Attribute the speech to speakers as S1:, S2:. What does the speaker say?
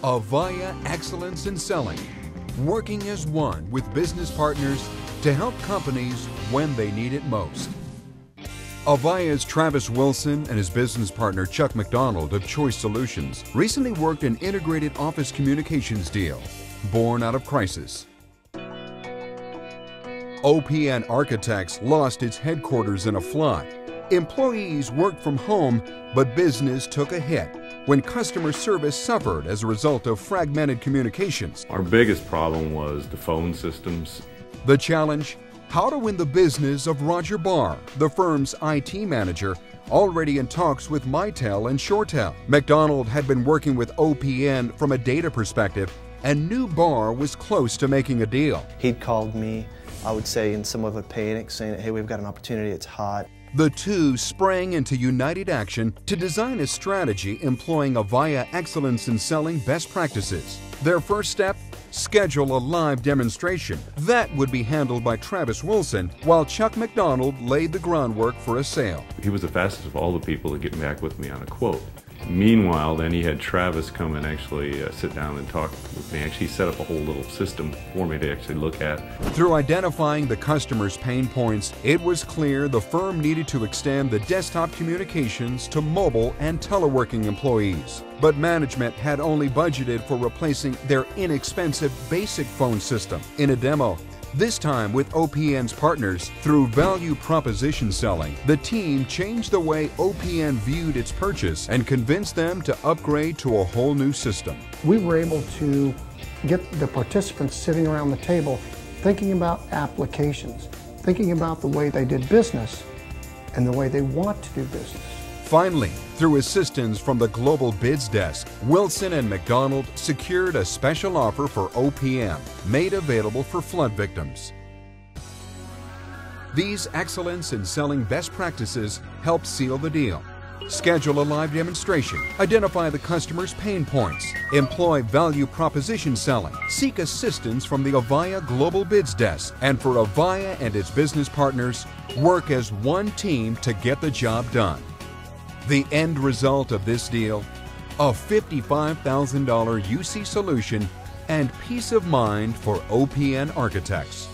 S1: Avaya Excellence in Selling, working as one with business partners to help companies when they need it most. Avaya's Travis Wilson and his business partner Chuck McDonald of Choice Solutions recently worked an integrated office communications deal born out of crisis. OPN Architects lost its headquarters in a flood. Employees worked from home, but business took a hit when customer service suffered as a result of fragmented communications.
S2: Our biggest problem was the phone systems.
S1: The challenge? How to win the business of Roger Barr, the firm's IT manager, already in talks with Mitel and ShoreTel. McDonald had been working with OPN from a data perspective and knew Barr was close to making a deal.
S3: He'd called me, I would say in somewhat of a panic, saying, hey, we've got an opportunity, it's hot.
S1: The two sprang into united action to design a strategy employing Avaya Excellence in Selling best practices. Their first step? Schedule a live demonstration. That would be handled by Travis Wilson, while Chuck McDonald laid the groundwork for a sale.
S2: He was the fastest of all the people to get back with me on a quote. Meanwhile, then he had Travis come and actually sit down and talk with me. Actually set up a whole little system for me to actually look at.
S1: Through identifying the customer's pain points, it was clear the firm needed to extend the desktop communications to mobile and teleworking employees. But management had only budgeted for replacing their inexpensive basic phone system. In a demo, this time with OPN's partners, through value proposition selling, the team changed the way OPN viewed its purchase and convinced them to upgrade to a whole new system.
S4: We were able to get the participants sitting around the table thinking about applications, thinking about the way they did business and the way they want to do business.
S1: Finally, through assistance from the Global Bids Desk, Wilson and McDonald secured a special offer for OPN, made available for flood victims. These excellence in selling best practices help seal the deal. Schedule a live demonstration, identify the customer's pain points, employ value proposition selling, seek assistance from the Avaya Global Bids Desk, and for Avaya and its business partners, work as one team to get the job done. The end result of this deal? A $55,000 UC solution and peace of mind for OPN Architects.